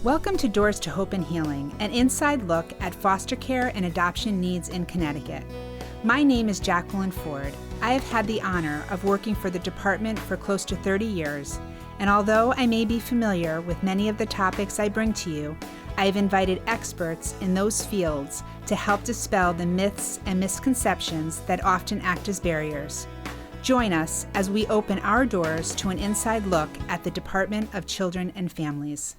Welcome to Doors to Hope and Healing, an inside look at foster care and adoption needs in Connecticut. My name is Jacqueline Ford. I have had the honor of working for the department for close to 30 years, and although I may be familiar with many of the topics I bring to you, I have invited experts in those fields to help dispel the myths and misconceptions that often act as barriers. Join us as we open our doors to an inside look at the Department of Children and Families.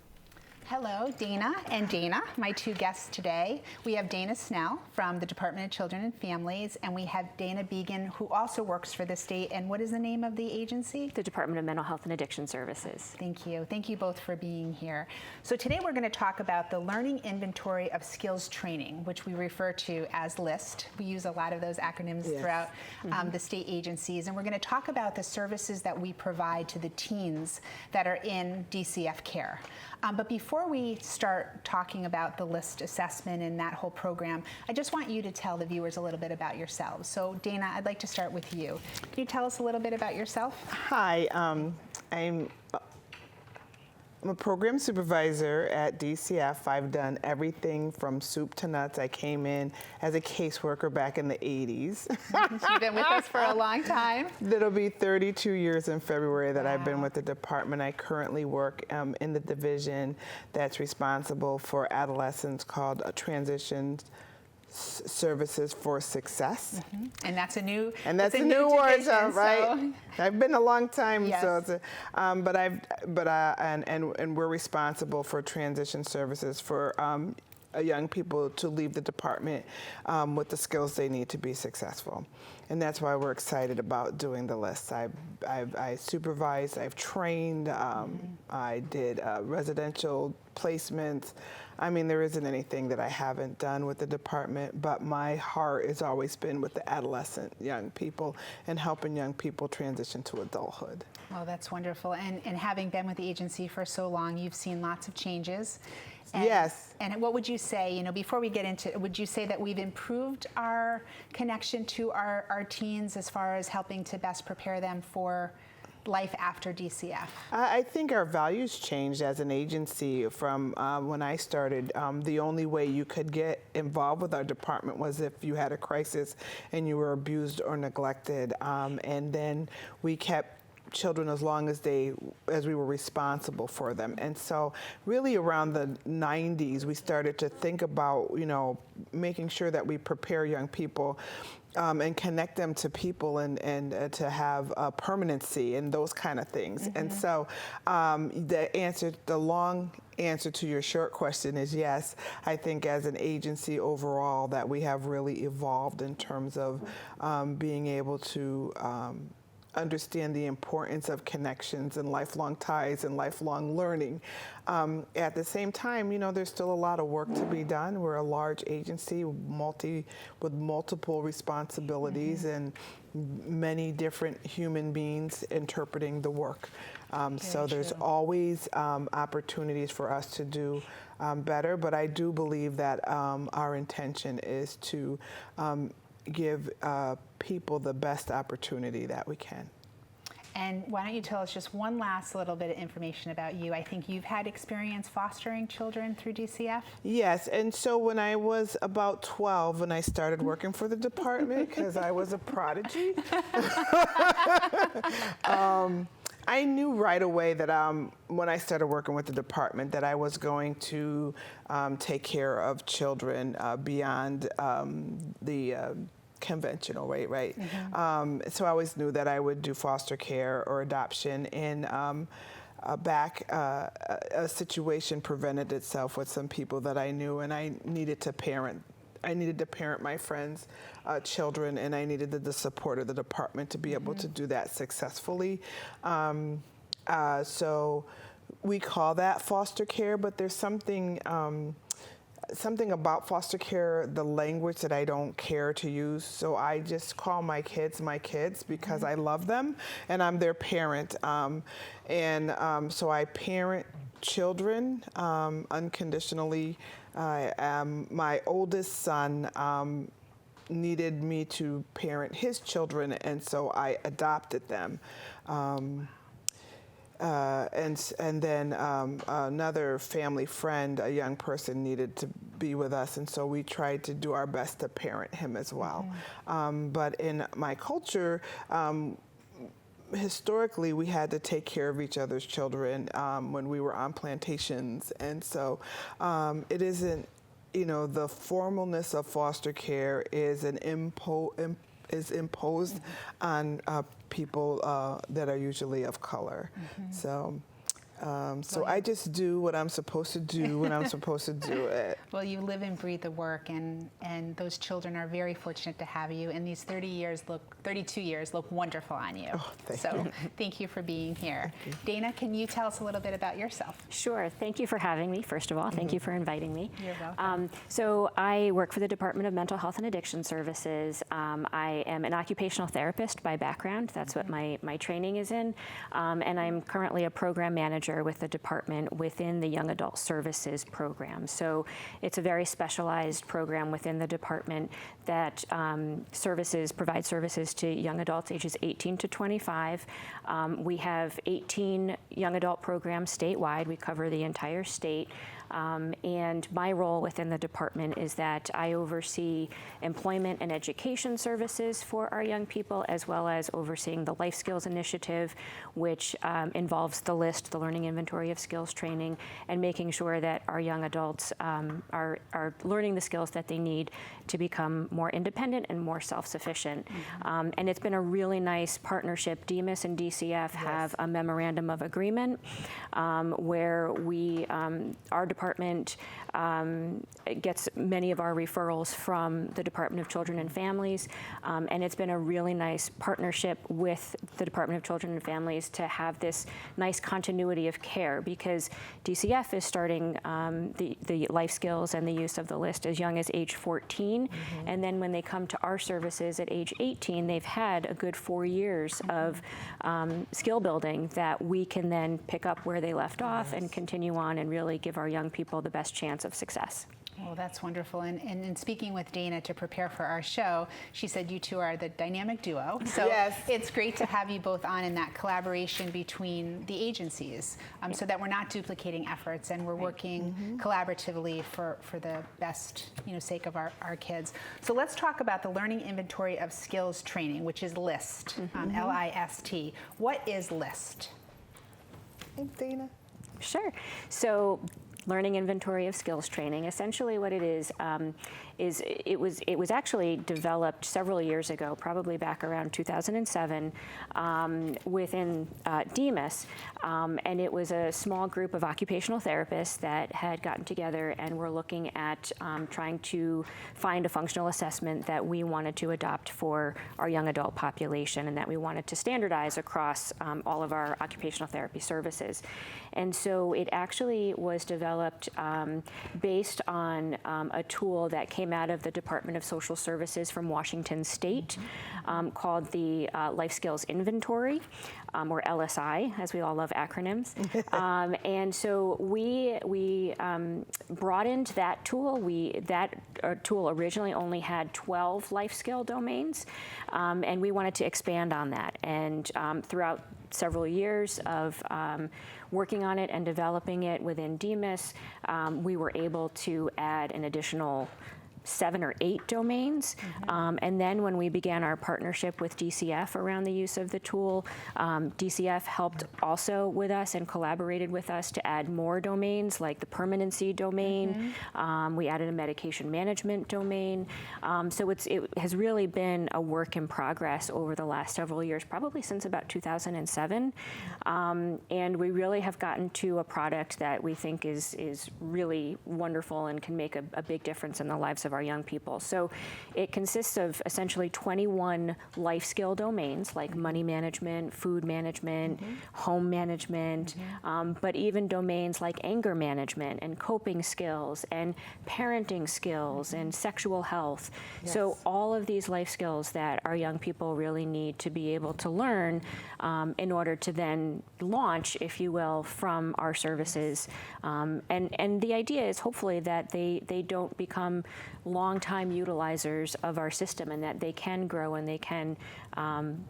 Hello, Dayna and Dayna, my two guests today. We have Dayna Snell from the Department of Children and Families, and we have Dayna Began, who also works for the state. And what is the name of the agency? The Department of Mental Health and Addiction Services. Thank you. Thank you both for being here. So today we're going to talk about the Learning Inventory of Skills Training, which we refer to as LIST. We use a lot of those acronyms throughout the state agencies. And we're going to talk about the services that we provide to the teens that are in DCF care. But before we start talking about the LIST assessment and that whole program, I just want you to tell the viewers a little bit about yourselves. So Dayna, I'd like to start with you. Can you tell us a little bit about yourself? Hi, I'm a program supervisor at DCF. I've done everything from soup to nuts. I came in as a caseworker back in the 80s. You've been with us for a long time. It'll be 32 years in February that I've been with the department. I currently work in the division that's responsible for adolescents called Transition Services for Success. And that's a new word, right? So. I've been a long time, Yes. so it's and we're responsible for transition services for young people to leave the department with the skills they need to be successful. And that's why we're excited about doing the list. I supervised, I've trained, I did residential placements. I mean, there isn't anything that I haven't done with the department, but my heart has always been with the adolescent young people and helping young people transition to adulthood. Oh, that's wonderful. And having been with the agency for so long, you've seen lots of changes. And, yes. And what would you say, before we get into it, would you say that we've improved our connection to our teens as far as helping to best prepare them for life after DCF? I think our values changed as an agency from when I started. The only way you could get involved with our department was if you had a crisis and you were abused or neglected. And then we kept children as long as we were responsible for them. And so really around the 90s, we started to think about, making sure that we prepare young people and connect them to people and to have permanency and those kind of things. And so the long answer to your short question is yes. I think as an agency overall that we have really evolved in terms of being able to understand the importance of connections and lifelong ties and lifelong learning. At the same time, there's still a lot of work to be done. We're a large agency with multiple responsibilities and many different human beings interpreting the work. So there's always opportunities for us to do better, but I do believe that our intention is to give people the best opportunity that we can. And why don't you tell us just one last little bit of information about you? I think you've had experience fostering children through DCF? Yes, and so when I was about 12, when I started working for the department, because I was a prodigy, I knew right away that when I started working with the department that I was going to take care of children beyond the conventional way, right? So I always knew that I would do foster care or adoption. And a situation presented itself with some people that I knew, and I needed to parent. I needed to parent my friends' children, and I needed the support of the department to be able to do that successfully. So we call that foster care, but there's something about foster care, the language that I don't care to use. So I just call my kids because I love them and I'm their parent. So I parent children unconditionally. My oldest son needed me to parent his children, and so I adopted them. And then another family friend, a young person, needed to be with us, and so we tried to do our best to parent him as well. But in my culture, historically, we had to take care of each other's children when we were on plantations, and so it isn't, the formalness of foster care is imposed on people that are usually of color. So I just do what I'm supposed to do when I'm supposed to do it. Well, you live and breathe the work, and those children are very fortunate to have you. And these 32 years look wonderful on you. Oh, thank you. Thank you for being here. Dayna, can you tell us a little bit about yourself? Sure. Thank you for having me, first of all. Thank you for inviting me. You're welcome. So I work for the Department of Mental Health and Addiction Services. I am an occupational therapist by background. That's what my training is in. And I'm currently a program manager with the department within the Young Adult Services program. So it's a very specialized program within the department that provides services to young adults ages 18 to 25. We have 18 young adult programs statewide. We cover the entire state. And my role within the department is that I oversee employment and education services for our young people, as well as overseeing the Life Skills Initiative, which involves the LIST, the Learning Inventory of Skills training, and making sure that our young adults are learning the skills that they need to become more independent and more self-sufficient. And it's been a really nice partnership. DEMIS and DCF have a memorandum of agreement where our department gets many of our referrals from the Department of Children and Families, and it's been a really nice partnership with the Department of Children and Families to have this nice continuity of care, because DCF is starting the life skills and the use of the LIST as young as age 14, and then when they come to our services at age 18, they've had a good 4 years of skill building that we can then pick up where they left off and continue on and really give our young people the best chance of success. Well, that's wonderful. And in speaking with Dayna to prepare for our show, she said you two are the dynamic duo. So it's great to have you both on in that collaboration between the agencies, so that we're not duplicating efforts and we're working collaboratively for the best sake of our kids. So let's talk about the Learning Inventory of Skills training, which is LIST, L-I-S-T. What is LIST? Dayna? Sure. So Learning Inventory of Skills training, essentially what it is it was actually developed several years ago, probably back around 2007, within DEMIS, and it was a small group of occupational therapists that had gotten together and were looking at trying to find a functional assessment that we wanted to adopt for our young adult population and that we wanted to standardize across all of our occupational therapy services. And so it actually was developed based on a tool that came out of the Department of Social Services from Washington State called the Life Skills Inventory, or LSI, as we all love acronyms. And so we broadened that tool. That tool originally only had 12 life skill domains, and we wanted to expand on that. And throughout several years of working on it and developing it within DEMIS, we were able to add an additional 7 or 8 domains. And then when we began our partnership with DCF around the use of the tool, DCF helped also with us and collaborated with us to add more domains, like the permanency domain. We added a medication management domain. So it has really been a work in progress over the last several years, probably since about 2007. And we really have gotten to a product that we think is really wonderful and can make a big difference in the lives of our young people. So it consists of essentially 21 life skill domains, like money management, food management, home management, but even domains like anger management and coping skills and parenting skills and sexual health. So all of these life skills that our young people really need to be able to learn in order to then launch, if you will, from our services. And the idea is hopefully that they don't become long-time utilizers of our system, and that they can grow and they can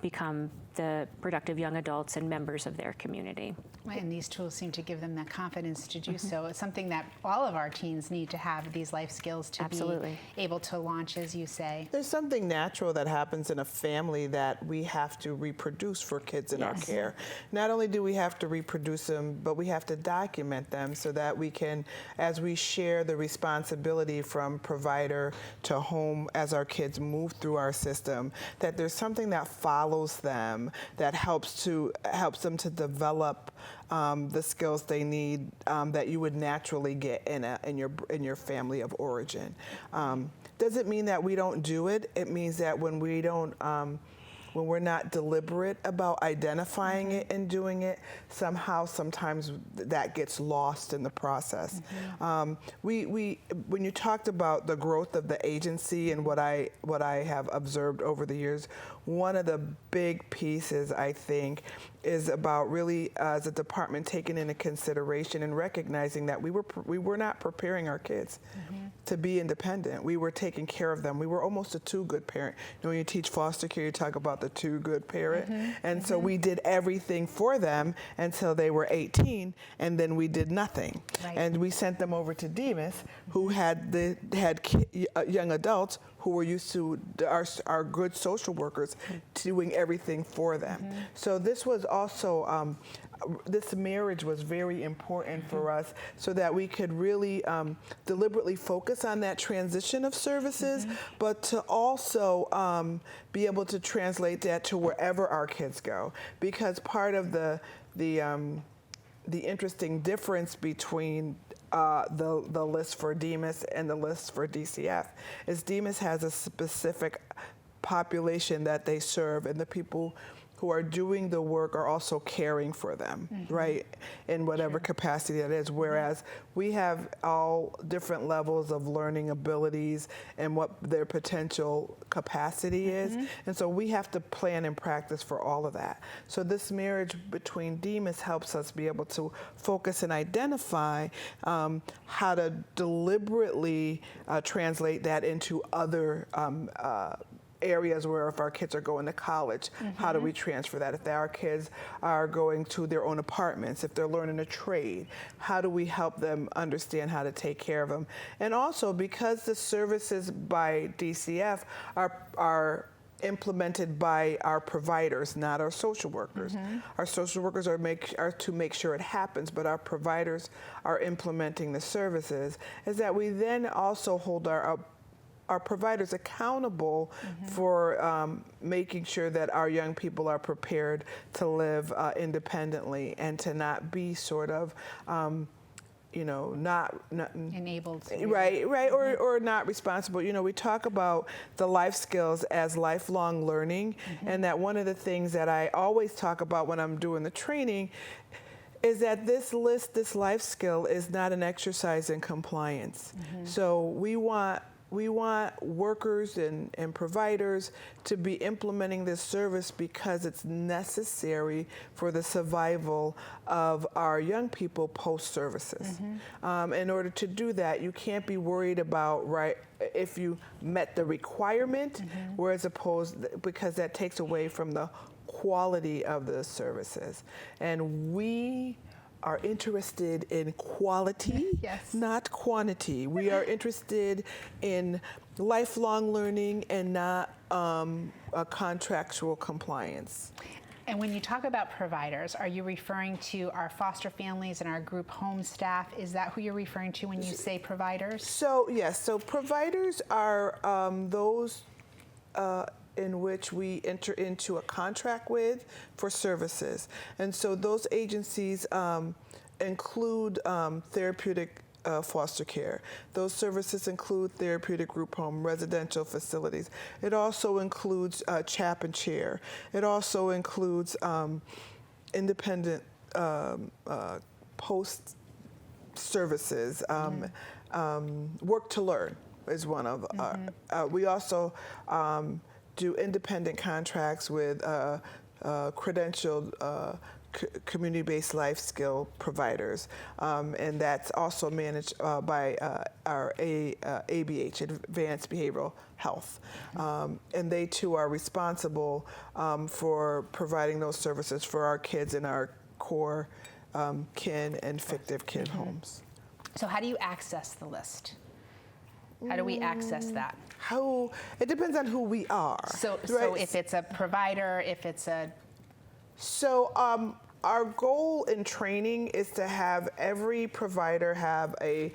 become the productive young adults and members of their community. And these tools seem to give them that confidence to do so. It's something that all of our teens need to have, these life skills to Absolutely. be able to launch, as you say. There's something natural that happens in a family that we have to reproduce for kids in our Yes. care. Not only do we have to reproduce them, but we have to document them so that we can, as we share the responsibility from provider to home as our kids move through our system, that there's something that follows them that helps them to develop the skills they need that you would naturally get in your family of origin. Doesn't mean that we don't do it. It means that when we're not deliberate about identifying it and doing it, sometimes that gets lost in the process. When you talked about the growth of the agency and what I have observed over the years, one of the big pieces, I think, is about really, as a department, taking into consideration and recognizing that we were not preparing our kids to be independent. We were taking care of them. We were almost a too good parent. You know, when you teach foster care, you talk about the too good parent. And so we did everything for them until they were 18, and then we did nothing. Right. And we sent them over to Demas, who had young adults who were used to our good social workers doing everything for them. So this was also, this marriage was very important for us so that we could really deliberately focus on that transition of services, but to also be able to translate that to wherever our kids go. Because part of the interesting difference between the list for Demas and the list for DCF is Demas has a specific population that they serve, and the people who are doing the work are also caring for them, right, in whatever capacity that is, whereas we have all different levels of learning abilities and what their potential capacity is, and so we have to plan and practice for all of that. So this marriage between Demas helps us be able to focus and identify how to deliberately translate that into other areas where if our kids are going to college, how do we transfer that? If our kids are going to their own apartments, if they're learning a trade, how do we help them understand how to take care of them? And also, because the services by DCF are implemented by our providers, not our social workers. Our social workers are to make sure it happens, but our providers are implementing the services, is that we then also hold our providers accountable for making sure that our young people are prepared to live independently and to not be sort of, not Enabled. Right, or not responsible. You know, we talk about the life skills as lifelong learning, and that one of the things that I always talk about when I'm doing the training is that this life skill is not an exercise in compliance. So we want workers and providers to be implementing this service because it's necessary for the survival of our young people post-services. In order to do that, you can't be worried about, if you met the requirement, because that takes away from the quality of the services. And we are interested in quality, not quantity. We are interested in lifelong learning and not a contractual compliance. And when you talk about providers, are you referring to our foster families and our group home staff? Is that who you're referring to when you say providers? So yes, so providers are those in which we enter into a contract with for services. And so those agencies include therapeutic foster care. Those services include therapeutic group home, residential facilities. It also includes CHAP and CHAIR. It also includes independent post services. Work to Learn is one of we also do independent contracts with credentialed community-based life skill providers, and that's also managed by our ABH, Advanced Behavioral Health. And they too are responsible for providing those services for our kids in our core kin and fictive kin homes. So how do you access the list? How do we access that? It depends on who we are. So if it's a provider, if it's a... So our goal in training is to have every provider have a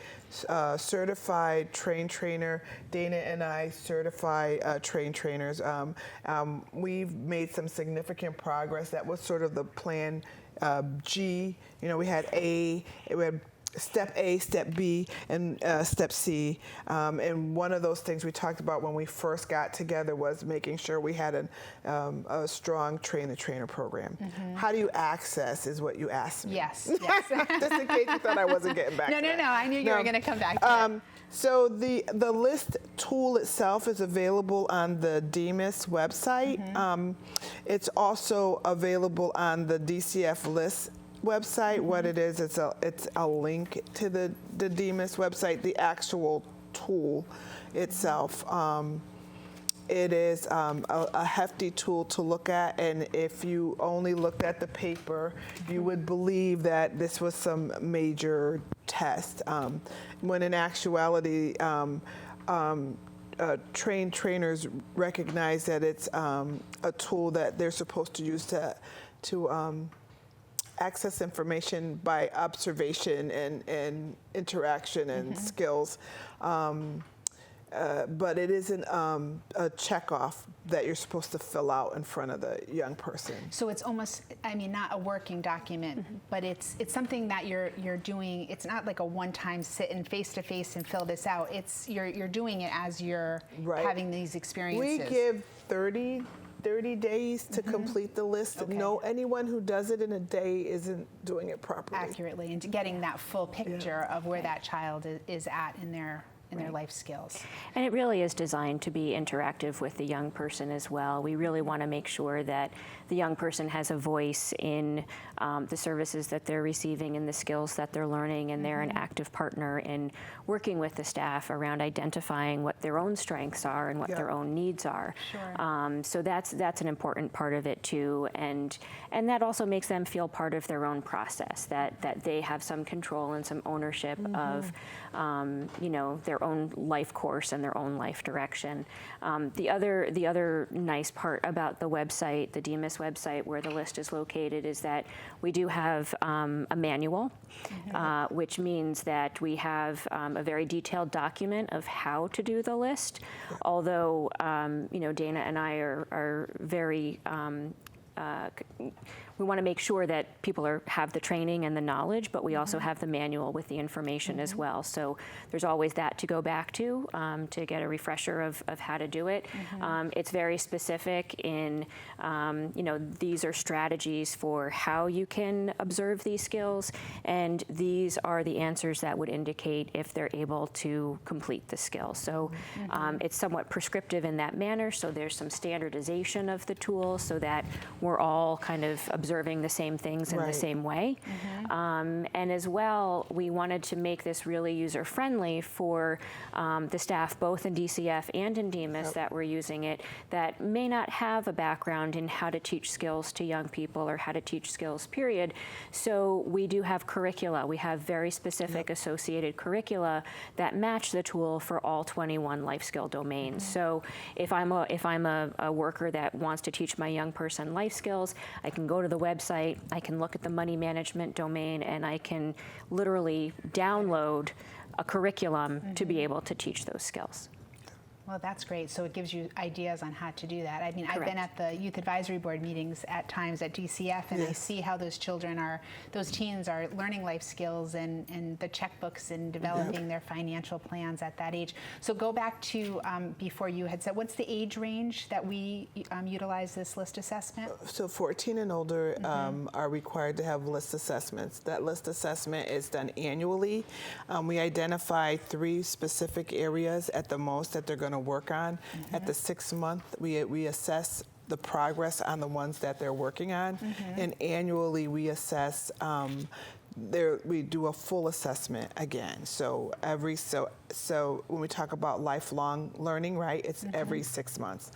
certified trained trainer. Dayna and I certify trained trainers. We've made some significant progress. That was sort of the plan G. You know, we had we had step A, step B, and step C. And one of those things we talked about when we first got together was making sure we had a strong train-the-trainer program. How do you access is what you asked me. Yes. Just in case you thought I wasn't getting back to that. No, I knew you were going to come back to it. So the list tool itself is available on the DMIS website. It's also available on the DCF list website. What it is, it's a link to the DMIS website, the actual tool itself. It is a hefty tool to look at, and if you only looked at the paper, you would believe that this was some major test, when in actuality, trained trainers recognize that it's a tool that they're supposed to use to access information by observation and interaction and skills. But it isn't a checkoff that you're supposed to fill out in front of the young person. So it's almost, I mean, not a working document, but it's something that you're doing. It's not like a one-time sit and face-to-face and fill this out. It's you're doing it as you're having these experiences. We give 30 days to complete the list. Okay. No, anyone who does it in a day isn't doing it properly. Accurately, and getting that full picture of where that child is at in their life skills. And it really is designed to be interactive with the young person as well. We really want to make sure that the young person has a voice in the services that they're receiving and the skills that they're learning, and they're an active partner in working with the staff around identifying what their own strengths are and what their own needs are. Sure. So that's an important part of it too, and that also makes them feel part of their own process, that they have some control and some ownership of their own life course and their own life direction. The other nice part about the website, the DMIS website, where the list is located, is that we do have a manual, which means that we have a very detailed document of how to do the list. Although Dayna and I are very we want to make sure that people have the training and the knowledge, but we also have the manual with the information as well. So there's always that to go back to get a refresher of how to do it. It's very specific in, these are strategies for how you can observe these skills, and these are the answers that would indicate if they're able to complete the skill. So it's somewhat prescriptive in that manner, so there's some standardization of the tool so that we're all kind of observing the same things in the same way. And as well, we wanted to make this really user-friendly for the staff, both in DCF and in DMIS that were using it, that may not have a background in how to teach skills to young people or how to teach skills, period. So we do have curricula. We have very specific associated curricula that match the tool for all 21 life skill domains. So if I'm a worker that wants to teach my young person life skills, I can go to the website, I can look at the money management domain, and I can literally download a curriculum to be able to teach those skills. Well, that's great. So it gives you ideas on how to do that. I mean, Correct. I've been at the Youth Advisory Board meetings at times at DCF, and I see how those teens are learning life skills and the checkbooks and developing their financial plans at that age. So go back to before you had said, what's the age range that we utilize this list assessment? So 14 and older are required to have list assessments. That list assessment is done annually. We identify 3 specific areas at the most that they're going to work on. At the 6th month, we assess the progress on the ones that they're working on. And annually we assess, we do a full assessment again. So so when we talk about lifelong learning, right, it's every 6 months.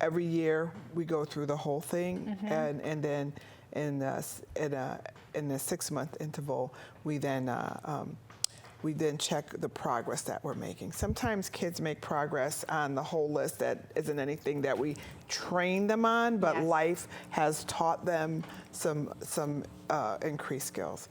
Every year we go through the whole thing, and then in the 6-month interval, we then check the progress that we're making. Sometimes kids make progress on the whole list that isn't anything that we train them on, but life has taught them some increased skills.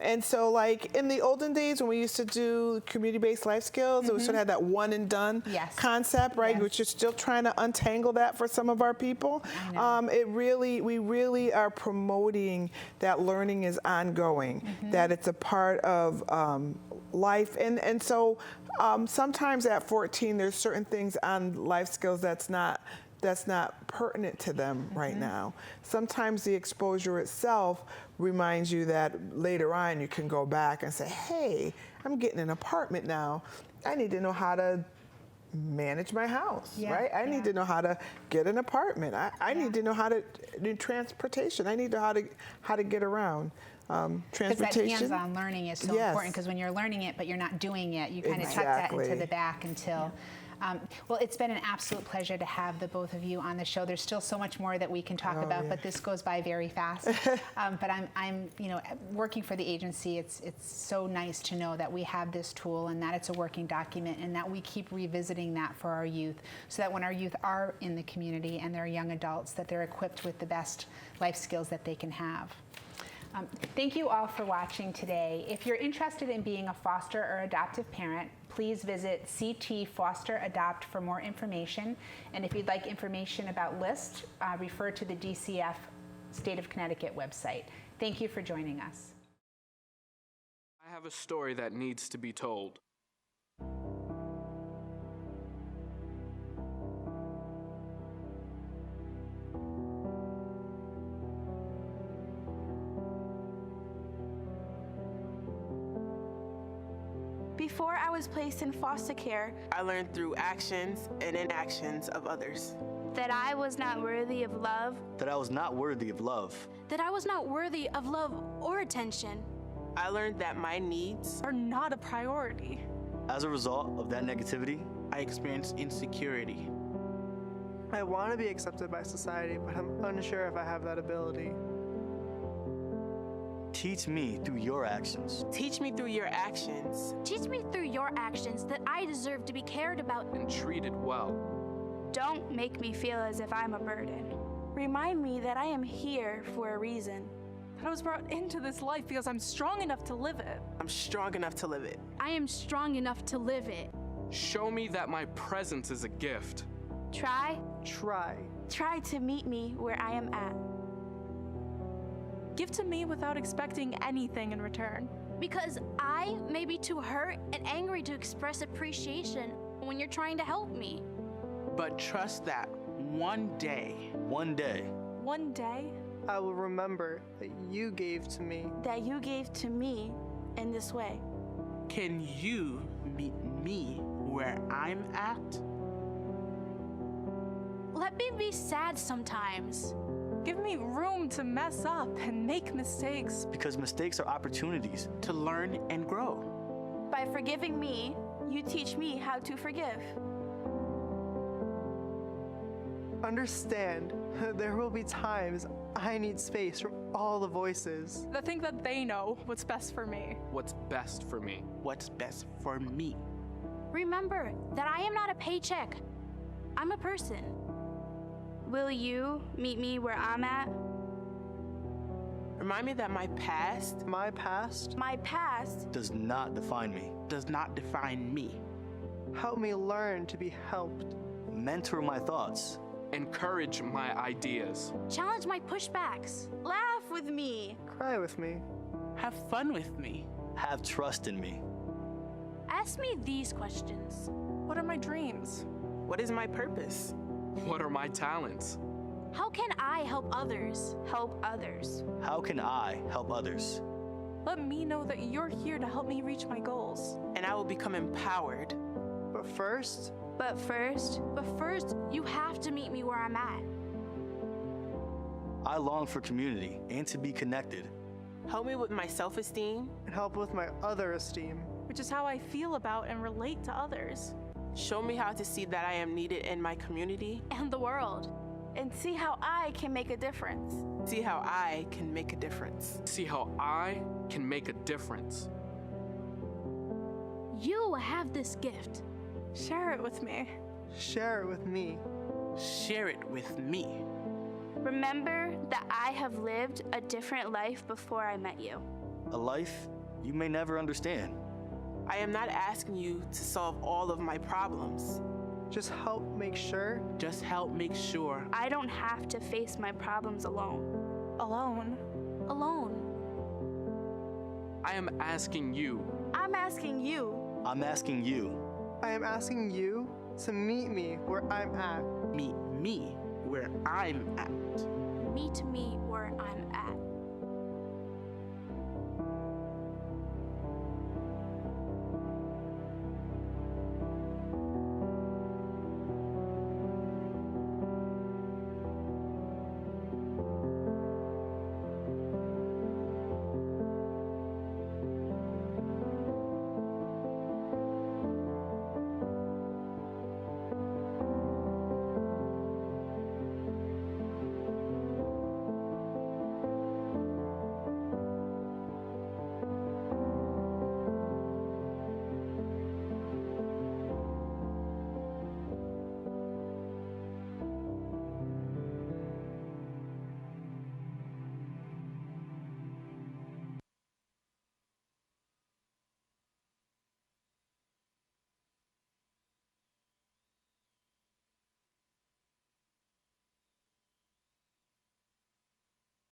And so, like in the olden days when we used to do community-based life skills, we sort of had that one and done concept, right? Which is still trying to untangle that for some of our people. We really are promoting that learning is ongoing, that it's a part of life, and so sometimes at 14 there's certain things on life skills that's not pertinent to them right now. Sometimes the exposure itself reminds you that later on you can go back and say, hey, I'm getting an apartment now. I need to know how to manage my house, right? I need to know how to get an apartment. I need to know how to do transportation. I need to know how to get around. Transportation. Because that hands-on learning is so important, because when you're learning it but you're not doing it, you kind of tuck that into the back until... well, it's been an absolute pleasure to have the both of you on the show. There's still so much more that we can talk about, but this goes by very fast. But I'm, working for the agency. It's so nice to know that we have this tool and that it's a working document, and that we keep revisiting that for our youth, so that when our youth are in the community and they're young adults, that they're equipped with the best life skills that they can have. Thank you all for watching today. If you're interested in being a foster or adoptive parent, please visit CT Foster Adopt for more information. And if you'd like information about lists, refer to the DCF State of Connecticut website. Thank you for joining us. I have a story that needs to be told. Before I was placed in foster care, I learned through actions and inactions of others. that I was not worthy of love, that I was not worthy of love, that I was not worthy of love or attention, I learned that my needs are not a priority. As a result of that negativity, I experienced insecurity. I want to be accepted by society, but I'm unsure if I have that ability. teach me through your actions. Teach me through your actions. teach me through your actions that I deserve to be cared about and treated well. Don't make me feel as if I'm a burden. Remind me that I am here for a reason. That I was brought into this life because I'm strong enough to live it. I'm strong enough to live it. I am strong enough to live it. Show me that my presence is a gift. Try Try to meet me where I am at. Give to me without expecting anything in return. Because I may be too hurt and angry to express appreciation when you're trying to help me. But trust that one day, One day, I will remember that you gave to me. That you gave to me in this way. can you meet me where I'm at? Let me be sad sometimes. Give me room to mess up and make mistakes. because mistakes are opportunities. To learn and grow. By forgiving me, you teach me how to forgive. Understand, there will be times I need space from all the voices. To think that they know what's best for me. What's best for me? What's best for me? Remember that I am not a paycheck. I'm a person. Will you meet me where I'm at? Remind me that my past My past, My past Does not define me. Does not define me. help me learn to be helped. Mentor my thoughts. Encourage my ideas. challenge my pushbacks. Laugh with me. Cry with me. Have fun with me. Have trust in me. Ask me these questions. What are my dreams? what is my purpose? What are my talents? How can I help others? Help others. How can I help others? Let me know that you're here to help me reach my goals. And I will become empowered. But first, But first, you have to meet me where I'm at. I long for community and to be connected. Help me with my self-esteem. And help with my other esteem. which is how I feel about and relate to others. Show me how to see that I am needed in my community. And the world. And see how I can make a difference. See how I can make a difference. See how I can make a difference. You have this gift. Share it with me. Share it with me. Share it with me. Remember that I have lived a different life before I met you. A life you may never understand. I am not asking you to solve all of my problems. Just help make sure. Just help make sure. I don't have to face my problems alone. Alone. Alone. I am asking you. I'm asking you. I'm asking you. I am asking you to meet me where I'm at. Meet me where I'm at. Meet me where I'm at.